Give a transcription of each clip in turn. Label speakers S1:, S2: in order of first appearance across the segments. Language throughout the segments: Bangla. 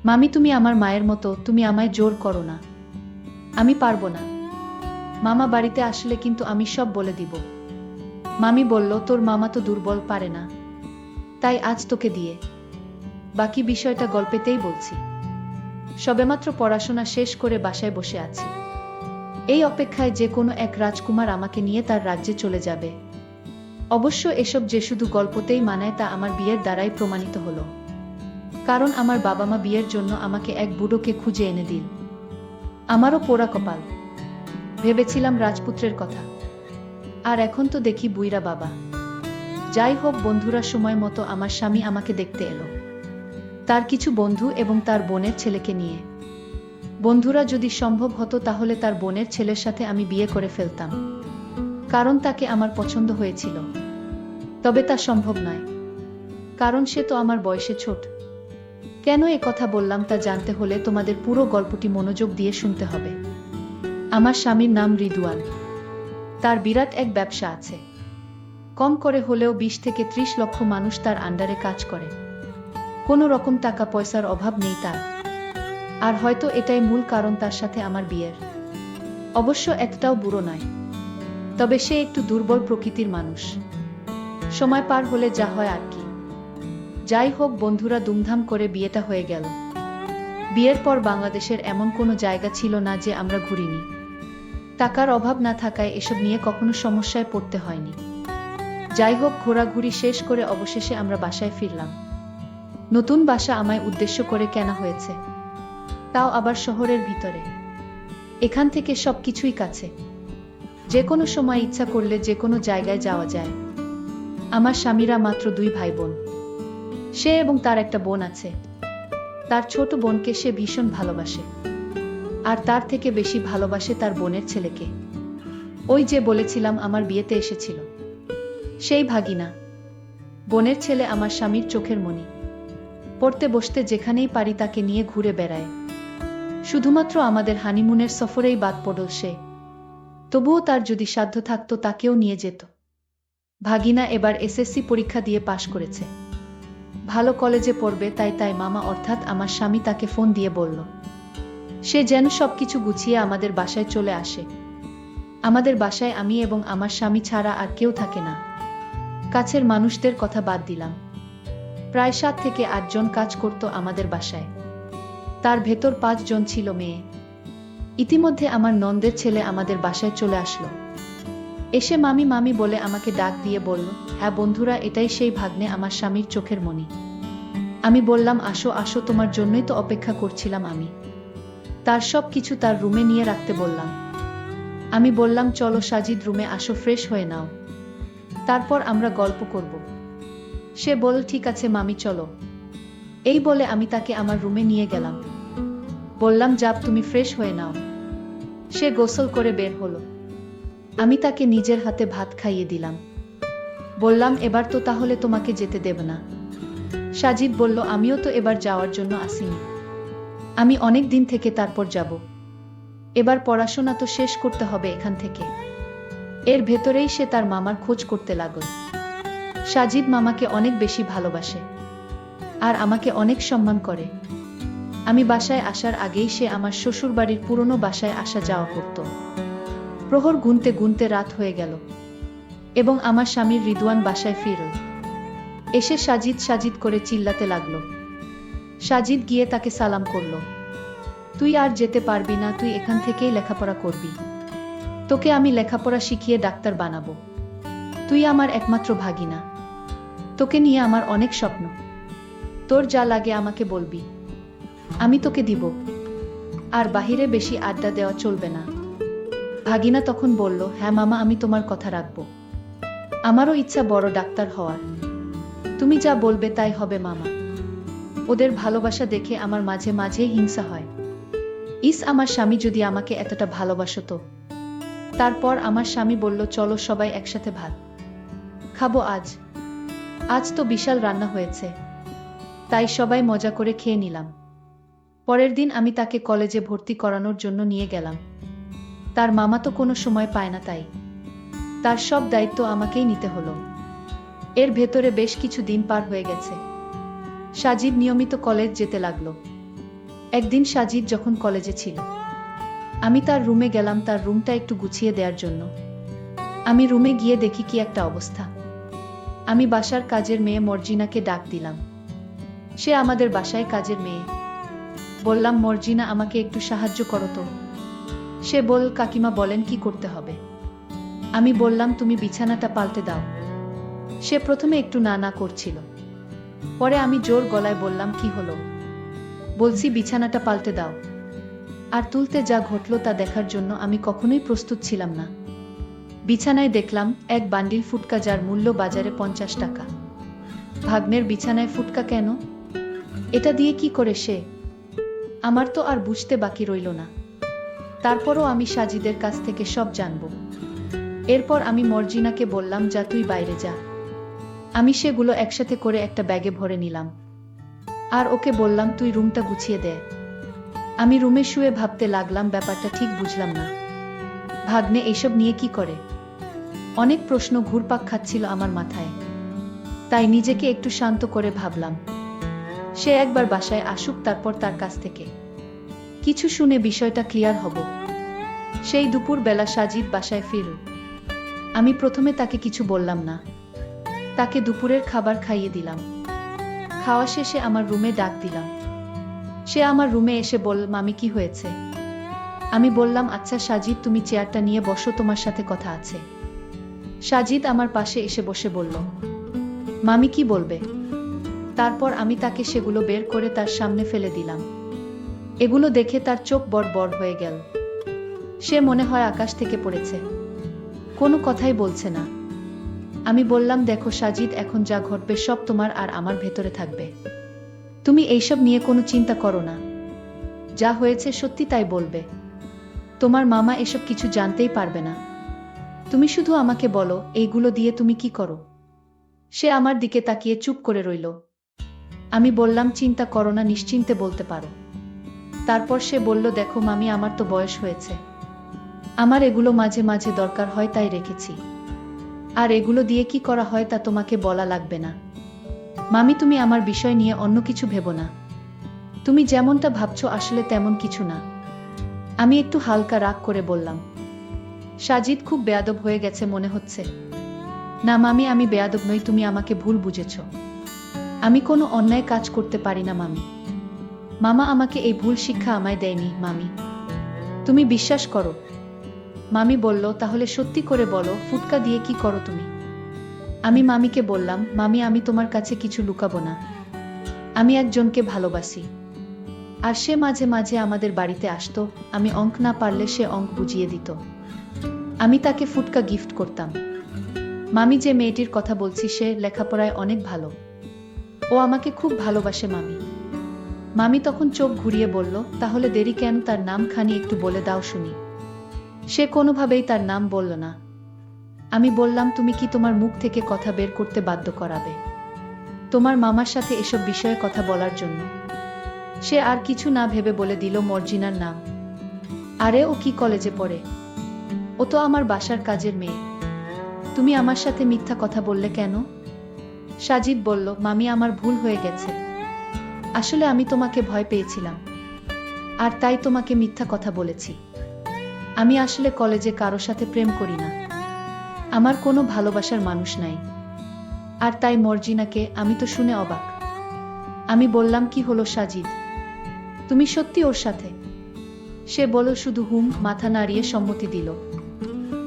S1: মামি, তুমি আমার মায়ের মতো, তুমি আমায় জোর করো না। আমি পারবো না। মামা বাড়িতে আসলে কিন্তু আমি সব বলে দিব। মামি বলল, তোর মামা তো দুর্বল, পারে না, তাই আজ তোকে দিয়ে বাকি বিষয়টা গল্পেতেই বলছি। সবেমাত্র পড়াশোনা শেষ করে বাসায় বসে আছি, এই অপেক্ষায় যে কোনো এক রাজকুমার আমাকে নিয়ে তার রাজ্যে চলে যাবে। অবশ্য এসব যে শুধু গল্পতেই মানায় তা আমার বিয়ের দ্বারাই প্রমাণিত হলো। কারণ আমার বাবা মা বিয়ের জন্য আমাকে এক বুড়োকে খুঁজে এনে দিল। আমারও পোড়া কপাল। ভেবেছিলাম রাজপুত্রের কথা, আর এখন তো দেখি বুইরা বাবা। যাই হোক বন্ধুরা, সময় মতো আমার স্বামী আমাকে দেখতে এলো, তার কিছু বন্ধু এবং তার বোনের ছেলেকে নিয়ে। বন্ধুরা, যদি সম্ভব হতো তাহলে তার বোনের ছেলের সাথে আমি বিয়ে করে ফেলতাম, কারণ তাকে আমার পছন্দ হয়েছিল। তবে তা সম্ভব নয়, কারণ সে তো আমার বয়সে ছোট। কেন এ কথা বললাম তা জানতে হলে তোমাদের পুরো গল্পটি মনোযোগ দিয়ে শুনতে হবে। আমার স্বামীর নাম রিদওয়ান। তার বিরাট এক ব্যবসা আছে। কম করে হলেও 20 থেকে 30 লক্ষ মানুষ তার আন্ডারে কাজ করে। কোনো রকম টাকা পয়সার অভাব নেই তার। আর হয়তো এটাই মূল কারণ তার সাথে আমার বিয়ের। অবশ্য এতটাও বুড়ো নয়, তবে সে একটু দুর্বল প্রকৃতির মানুষ। সময় পার হলে যা হয় আর কি। যাই হোক বন্ধুরা, দুমধাম করে বিয়েটা হয়ে গেল। বিয়ের পর বাংলাদেশের এমন কোনো জায়গা ছিল না যে আমরা ঘুরিনি। টাকার অভাব না থাকায় এসব নিয়ে কখনো সমস্যায় পড়তে হয়নি। যাই হোক, ঘোরাঘুরি শেষ করে অবশেষে আমরা বাসায় ফিরলাম। নতুন বাসা আমায় উদ্দেশ্য করে কেনা হয়েছে, তাও আবার শহরের ভিতরে। এখান থেকে সবকিছুই কাছে, যে কোনো সময় ইচ্ছা করলে যে কোনো জায়গায় যাওয়া যায়। আমার স্বামীরা মাত্র 2 ভাই বোন। সে এবং তার একটা বোন আছে। তার ছোট বোনকে সে ভীষণ ভালোবাসে, আর তার থেকে বেশি ভালোবাসে তার বোনের ছেলেকে। ওই যে বলেছিলাম আমার বিয়েতে এসেছিল, সেই ভাগিনা। বোনের ছেলে আমার স্বামীর চোখের মণি। পড়তে বসতে যেখানেই পারি তাকে নিয়ে ঘুরে বেড়ায়। শুধুমাত্র আমাদের হানিমুনের সফরেই বাদ পড়ল সে। তবুও তার যদি সাধ্য থাকতো তাকেও নিয়ে যেত। ভাগিনা এবার এসএসসি পরীক্ষা দিয়ে পাশ করেছে, ভালো কলেজে পড়বে। তাই মামা অর্থাৎ আমার স্বামী তাকে ফোন দিয়ে বলল সে যেন সবকিছু গুছিয়ে আমাদের বাসায় চলে আসে। আমাদের বাসায় আমি এবং আমার স্বামী ছাড়া আর কেউ থাকে না। কাছের মানুষদের কথা বাদ দিলাম, প্রায় 7 থেকে 8 জন কাজ করত আমাদের বাসায়। তার ভেতর 5 জন ছিল মেয়ে। ইতিমধ্যে আমার ননদের ছেলে আমাদের বাসায় চলে আসলো। এসে মামি মামি বলে আমাকে ডাক দিয়ে বলল, হ্যাঁ বন্ধুরা, এটাই সেই ভাগ্নে, আমার স্বামীর চোখের মণি। আমি বললাম, আসো আসো, তোমার জন্যই তো অপেক্ষা করছিলাম আমি। তার সব কিছু তার রুমে নিয়ে রাখতে বললাম। আমি বললাম, চলো সাজিদ, রুমে আসো, ফ্রেশ হয়ে নাও, তারপর আমরা গল্প করব। সে বলল, ঠিক আছে মামি, চলো। এই বলে আমি তাকে আমার রুমে নিয়ে গেলাম। বললাম, যাও তুমি ফ্রেশ হয়ে নাও। সে গোসল করে বের হলো। আমি তাকে নিজের হাতে ভাত খাইয়ে দিলাম। বললাম, এবার তো তাহলে তোমাকে যেতে দেব না। সাজিদ বলল, আমিও তো এবার যাওয়ার জন্য আসিনি, আমি অনেক দিন থেকে তারপর যাব। এবার পড়াশোনা তো শেষ করতে হবে এখান থেকে। এর ভেতরেই সে তার মামার খোঁজ করতে লাগল। সাজিদ মামাকে অনেক বেশি ভালোবাসে, আর আমাকে অনেক সম্মান করে। আমি বাসায় আসার আগেই সে আমার শ্বশুরবাড়ির পুরনো বাসায় আসা যাওয়া করত। প্রহর গুনতে গুনতে রাত হয়ে গেল এবং আমার স্বামীর রিদওয়ান বাসায় ফিরল। এসে সাজিদ সাজিদ করে চিল্লাতে লাগলো। সাজিদ গিয়ে তাকে সালাম করল। তুই আর যেতে পারবি না, তুই এখান থেকেই লেখাপড়া করবি। তোকে আমি লেখাপড়া শিখিয়ে ডাক্তার বানাবো। তুই আমার একমাত্র ভাগিনা, তোকে নিয়ে আমার অনেক স্বপ্ন। তোর যা লাগে আমাকে বলবি, আমি তোকে দিব। আর বাহিরে বেশি আড্ডা দেওয়া চলবে না। ভাগিনা তখন বলল, হ্যাঁ মামা, আমি তোমার কথা রাখবো। আমারও ইচ্ছা বড় ডাক্তার হওয়ার। তুমি যা বলবে তাই হবে মামা। ওদের ভালোবাসা দেখে আমার মাঝে মাঝে হিংসা হয়। ইস, আমার স্বামী যদি আমাকে এতটা ভালোবাসতো। তারপর আমার স্বামী বলল, চলো সবাই একসাথে ভাত খাবো আজ। আজ তো বিশাল রান্না হয়েছে। তাই সবাই মজা করে খেয়ে নিলাম। পরের দিন আমি তাকে কলেজে ভর্তি করানোর জন্য নিয়ে গেলাম। তার মামা তো কোনো সময় পায় না, তাই তার সব দায়িত্ব আমাকেই নিতে হলো। এর ভেতরে বেশ কিছু দিন পার হয়ে গেছে। সাজিদ নিয়মিত কলেজ যেতে লাগলো। একদিন সাজিদ যখন কলেজে ছিল, আমি তার রুমে গেলাম তার রুমটা একটু গুছিয়ে দেওয়ার জন্য। আমি রুমে গিয়ে দেখি কি একটা অবস্থা। আমি বাসার কাজের মেয়ে মর্জিনাকে ডাক দিলাম। সে আমাদের বাসায় কাজের মেয়ে। বললাম, মর্জিনা, আমাকে একটু সাহায্য করো তো। সে বল, কাকিমা বলেন কি করতে হবে। আমি বললাম, তুমি বিছানাটা পাল্টে দাও। সে প্রথমে একটু না না করছিল, পরে আমি জোর গলায় বললাম, কি হলো? বলছি বিছানাটা পাল্টে দাও। আর তুলতে যা ঘটল তা দেখার জন্য আমি কখনোই প্রস্তুত ছিলাম না। বিছানায় দেখলাম এক বান্ডিল ফুটকা, যার মূল্য বাজারে 50 টাকা। ভাগ্নের বিছানায় ফুটকা কেন? এটা দিয়ে কি করে সে? আমার তো আর বুঝতে বাকি রইল না। তারপরও আমি সাজিদের কাছ থেকে সব জানব। এরপর আমি মর্জিনাকে বললাম, যা তুই বাইরে যা। আমি সেগুলো একসাথে করে একটা ব্যাগে ভরে নিলাম। আর ওকে বললাম, তুই রুমটা গুছিয়ে দে। আমি রুমে শুয়ে ভাবতে লাগলাম, ব্যাপারটা ঠিক বুঝলাম না। ভাগ্নে এইসব নিয়ে কি করে? অনেক প্রশ্ন ঘুরপাক খাচ্ছিল আমার মাথায়। তাই নিজেকে একটু শান্ত করে ভাবলাম, সে একবার বাসায় আসুক, তারপর তার কাছ থেকে কিছু শুনে বিষয়টা ক্লিয়ার হব। সেই দুপুর বেলা সাজিদ বাসায় ফিরল। আমি প্রথমে তাকে কিছু বললাম না। তাকে দুপুরের খাবার খাইয়ে দিলাম। খাওয়া শেষে আমার রুমে ডাক দিলাম। সে আমার রুমে এসে বলল, মামি, কি হয়েছে? আমি বললাম, আচ্ছা সাজিদ, তুমি চেয়ারটা নিয়ে বসো, তোমার সাথে কথা আছে। সাজিদ আমার পাশে এসে বসে বলল, মামি কি বলবে? তারপর আমি তাকে সেগুলো বের করে তার সামনে ফেলে দিলাম। এগুলো দেখে তার চোখ বড় বড় হয়ে গেল। সে মনে হয় আকাশ থেকে পড়েছে, কোনো কথাই বলছে না। আমি বললাম, দেখো সাজিদ, এখন যা ঘটবে সব তোমার আর আমার ভেতরে থাকবে। তুমি এইসব নিয়ে কোনো চিন্তা করো না। যা হয়েছে সত্যি তাই বলবে। তোমার মামা এসব কিছু জানতেই পারবে না। তুমি শুধু আমাকে বলো, এইগুলো দিয়ে তুমি কি করো? সে আমার দিকে তাকিয়ে চুপ করে রইল। আমি বললাম, চিন্তা করো না, নিশ্চিন্তে বলতে পারো। তারপর সে বলল, দেখো মামি, আমার তো বয়স হয়েছে। আমার এগুলো মাঝে মাঝে দরকার হয়, তাই রেখেছি। আর এগুলো দিয়ে কি করা হয় তা তোমাকে বলা লাগবে না। মামি, তুমি আমার বিষয় নিয়ে অন্য কিছু ভেবো না। তুমি যেমনটা ভাবছো আসলে তেমন কিছু না। আমি একটু হালকা রাগ করে বললাম। সাজিদ খুব বেয়াদব হয়ে গেছে মনে হচ্ছে। না মামি, আমি বেয়াদব নই, তুমি আমাকে ভুল বুঝেছ। আমি কোনো অন্যায় কাজ করতে পারি না মামি। মামা আমাকে এই ভুল শিক্ষা আমায় দেয়নি মামি। তুমি বিশ্বাস করো। মামি বলল, তাহলে সত্যি করে বলো, ফুটকা দিয়ে কি করো তুমি? আমি মামিকে বললাম, মামি, আমি তোমার কাছে কিছু লুকাবো না। আমি একজনকে ভালোবাসি। আর সে মাঝে মাঝে আমাদের বাড়িতে আসতো। আমি অঙ্ক না পারলে সে অঙ্ক বুঝিয়ে দিত। আমি তাকে ফুটকা গিফট করতাম। মামি, যে মেয়েটির কথা বলছি সে লেখাপড়ায় অনেক ভালো। ও আমাকে খুব ভালোবাসে মামি। মামি তখন চোখ ঘুরিয়ে বলল, তাহলে দেরি কেন, তার নাম খানি একটু বলে দাও শুনি। সে কোনোভাবেই তার নাম বলল না। আমি বললাম, তুমি কি তোমার মুখ থেকে কথা বের করতে বাধ্য করাবে তোমার মামার সাথে এসব বিষয়ে কথা বলার জন্য? সে আর কিছু না ভেবে বলে দিল, মর্জিনার নাম। আরে ও কি কলেজে পড়ে? ও তো আমার বাসার কাজের মেয়ে। তুমি আমার সাথে মিথ্যা কথা বললে কেন? সাজিদ বলল, মামি, আমার ভুল হয়ে গেছে। আসলে আমি তোমাকে ভয় পেয়েছিলাম, আর তাই তোমাকে মিথ্যা কথা বলেছি। আমি আসলে কলেজে কারো সাথে প্রেম করি না। আমার কোনো ভালোবাসার মানুষ নাই। আর তাই মর্জিনাকে। আমি তো শুনে অবাক। আমি বললাম, কি হলো সাজিদ, তুমি সত্যি ওর সাথে? সে বলল শুধু হুম, মাথা নাড়িয়ে সম্মতি দিল।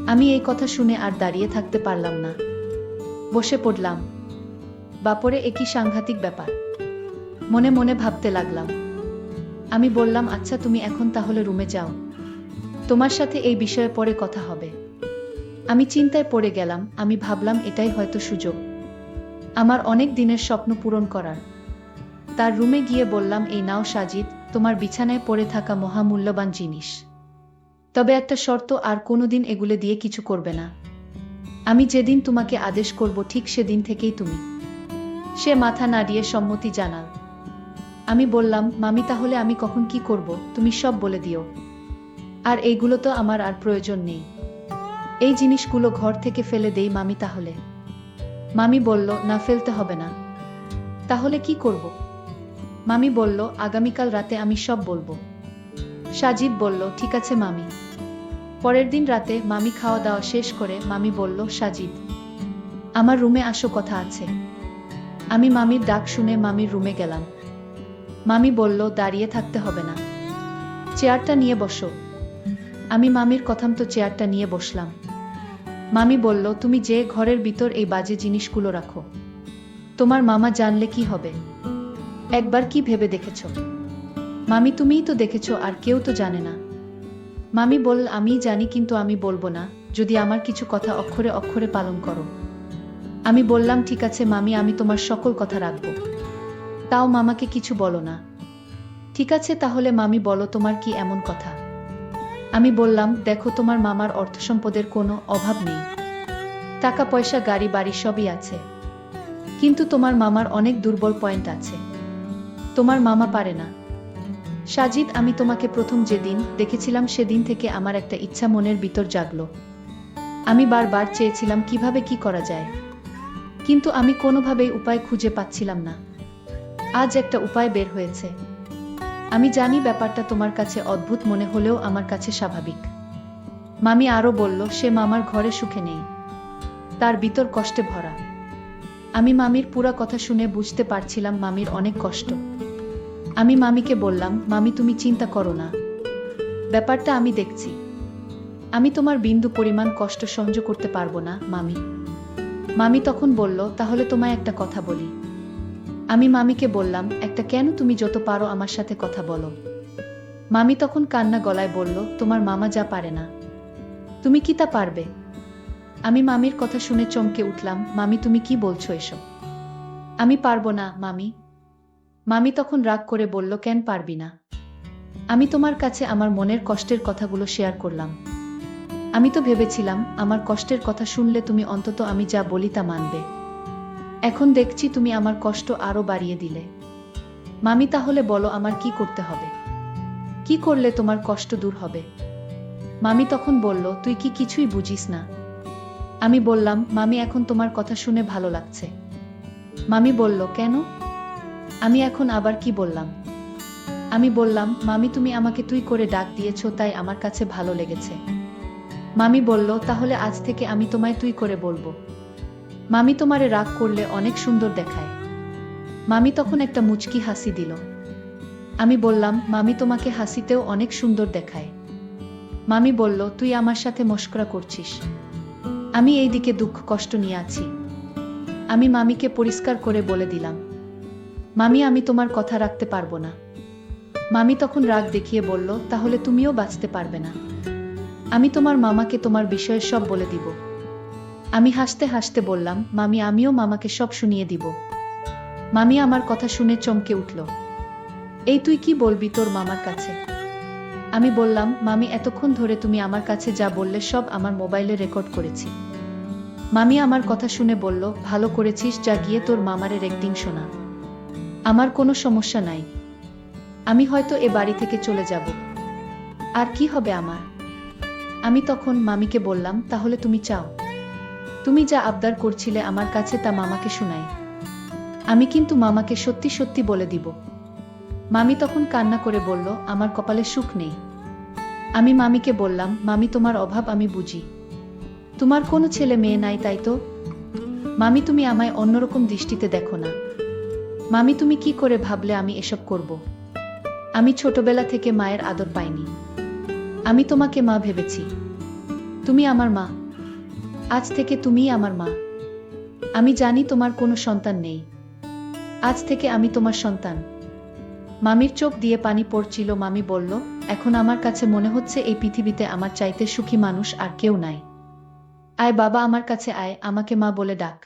S1: আমি এই কথা শুনে আর দাঁড়িয়ে থাকতে পারলাম না, বসে পড়লাম। বাপরে, একই সাংঘাতিক ব্যাপার, মনে মনে ভাবতে লাগলাম। আমি বললাম, আচ্ছা তুমি এখন তাহলে রুমে যাও, তোমার সাথে এই বিষয়ে পরে কথা হবে। আমি চিন্তায় পড়ে গেলাম। আমি ভাবলাম, এটাই হয়তো সুযোগ আমার অনেক দিনের স্বপ্ন পূরণ করার। তার রুমে গিয়ে বললাম, এই নাও সাজিদ, তোমার বিছানায় পড়ে থাকা মহামূল্যবান জিনিস। তবে একটা শর্ত, আর কোনোদিন এগুলো দিয়ে কিছু করবে না। আমি যেদিন তোমাকে আদেশ করব ঠিক সেদিন থেকেই তুমি। সে মাথা নাড়িয়ে সম্মতি জানাল। আমি বললাম, মামি, তাহলে আমি কখন কি করব তুমি সব বলে দিও। আর এইগুলো তো আমার আর প্রয়োজন নেই। এই জিনিসগুলো ঘর থেকে ফেলে দেই মামি তাহলে? মামি বলল, না, ফেলতে হবে না। তাহলে কি করব? মামি বলল, আগামীকাল রাতে আমি সব বলবো। সাজিদ বলল, ঠিক আছে মামি। পরের দিন রাতে মামি খাওয়া দাওয়া শেষ করে মামি বলল, সাজিদ, আমার রুমে আসো, কথা আছে। আমি মামির ডাক শুনে মামির রুমে গেলাম। মামি বলল, দাঁড়িয়ে থাকতে হবে না, চেয়ারটা নিয়ে বসো। আমি মামির কথামতো চেয়ারটা নিয়ে বসলাম। মামি বলল, তুমি যে ঘরের ভিতর এই বাজে জিনিসগুলো রাখো, তোমার মামা জানলে কি হবে? একবার কি ভেবে দেখেছো? মামি, তুমিই তো দেখেছো, আর কেউ তো জানে না। মামি বলল, আমিই জানি, কিন্তু আমি বলবো না যদি আমার কিছু কথা অক্ষরে অক্ষরে পালন করো। আমি বললাম, ঠিক আছে মামি, আমি তোমার সকল কথা রাখবো। তাও মামাকে কিছু বলো না। ঠিক আছে তাহলে মামি, বলো তোমার কি এমন কথা? আমি বললাম, দেখো, তোমার মামার অর্থসম্পদের কোনো অভাব নেই, টাকা পয়সা গাড়ি বাড়ি সবই আছে, কিন্তু তোমার মামার অনেক দুর্বল পয়েন্ট আছে। তোমার মামা পারে না। সাজিদ, আমি তোমাকে প্রথম যেদিন দেখেছিলাম সেদিন থেকে আমার একটা ইচ্ছা মনের ভিতর জাগলো। আমি বারবার চেয়েছিলাম কিভাবে কি করা যায়, কিন্তু আমি কোনোভাবেই উপায় খুঁজে পাচ্ছিলাম না। আজ একটা উপায় বের হয়েছে। আমি জানি ব্যাপারটা তোমার কাছে অদ্ভুত মনে হলেও আমার কাছে স্বাভাবিক। মামি আরো বলল, সে মামার ঘরে সুখে নেই, তার ভিতর কষ্টে ভরা। আমি মামির পুরা কথা শুনে বুঝতে পারছিলাম মামির অনেক কষ্ট। আমি মামিকে বললাম, মামি তুমি চিন্তা করো না, ব্যাপারটা আমি দেখছি। আমি তোমার বিন্দু পরিমাণ কষ্ট সহ্য করতে পারবো না মামি। মামি তখন বলল, তাহলে তোমায় একটা কথা বলি। আমি মামিকে বললাম, একটা কেন? তুমি যত পারো আমার সাথে কথা বলো। মামি তখন কান্না গলায় বলল, তোমার মামা যা পারে না তুমি কি তা পারবে? আমি মামির কথা শুনে চমকে উঠলাম। মামি, তুমি কি বলছো এসব? আমি পারবো না মামি। মামি তখন রাগ করে বলল, কেন পারবি না? আমি তোমার কাছে আমার মনের কষ্টের কথাগুলো শেয়ার করলাম। আমি তো ভেবেছিলাম আমার কষ্টের কথা শুনলে তুমি অন্তত আমি যা বলি তা মানবে। এখন দেখছি তুমি আমার কষ্ট আরো বাড়িয়ে দিলে। মামি, তাহলে বলো আমার কি করতে হবে? কি করলে তোমার কষ্ট দূর হবে? মামি তখন বলল, তুই কি কিছুই বুঝিস না? আমি বললাম, মামি এখন তোমার কথা শুনে ভালো লাগছে। মামি বলল, কেন? আমি এখন আবার কি বললাম? আমি বললাম, মামি তুমি আমাকে তুই করে ডাক দিয়েছো, তাই আমার কাছে ভালো লেগেছে। মামি বলল, তাহলে আজ থেকে আমি তোমায় তুই করে বলবো। মামি, তোমারে রাগ করলে অনেক সুন্দর দেখায়। মামি তখন একটা মুচকি হাসি দিল। আমি বললাম, মামি তোমাকে হাসিতেও অনেক সুন্দর দেখায়। মামি বলল, তুই আমার সাথে মশকরা করছিস? আমি এই দিকে দুঃখ কষ্ট নিয়ে আছি। আমি মামিকে পরিষ্কার করে বলে দিলাম, মামি আমি তোমার কথা রাখতে পারবো না। মামি তখন রাগ দেখিয়ে বলল, তাহলে তুমিও বাঁচতে পারবে না। আমি তোমার মামাকে তোমার বিষয়ে সব বলে দিব। আমি হাসতে হাসতে বললাম, মামি আমিও মামাকে সব শুনিয়ে দিব। মামি আমার কথা শুনে চমকে উঠল। এই তুই কি বলবি তোর মামার কাছে? আমি বললাম, মামি এতক্ষণ ধরে তুমি আমার কাছে যা বললে সব আমার মোবাইলে রেকর্ড করেছি। মামি আমার কথা শুনে বলল, ভালো করেছিস, যা গিয়ে তোর মামারের একদিন শোনা। আমার কোনো সমস্যা নাই, আমি হয়তো এ বাড়ি থেকে চলে যাব। আর কি হবে আমার? আমি তখন মামিকে বললাম, তাহলে তুমি চাও তুমি যা আবদার করছিলে আমার কাছে তা মামাকে শোনাই? আমি কিন্তু মামাকে সত্যি সত্যি বলে দিব। মামি তখন কান্না করে বলল, আমার কপালে সুখ নেই। আমি মামিকে বললাম, মামি তোমার অভাব আমি বুঝি, তোমার কোনো ছেলে মেয়ে নাই তাই তো? মামি তুমি আমায় অন্যরকম দৃষ্টিতে দেখো না। মামি তুমি কি করে ভাবলে আমি এসব করব? আমি ছোটবেলা থেকে মায়ের আদর পাইনি, আমি তোমাকে মা ভেবেছি। তুমি আমার মা, আজ থেকে তুমিই আমার মা। আমি জানি তোমার কোনো সন্তান নেই, আজ থেকে আমি তোমার সন্তান। মামির চোখ দিয়ে পানি পড়ছিল। মামি বলল, এখন আমার কাছে মনে হচ্ছে এই পৃথিবীতে আমার চাইতে সুখী মানুষ আর কেউ নাই। আয় বাবা, আমার কাছে আয়, আমাকে মা বলে ডাক।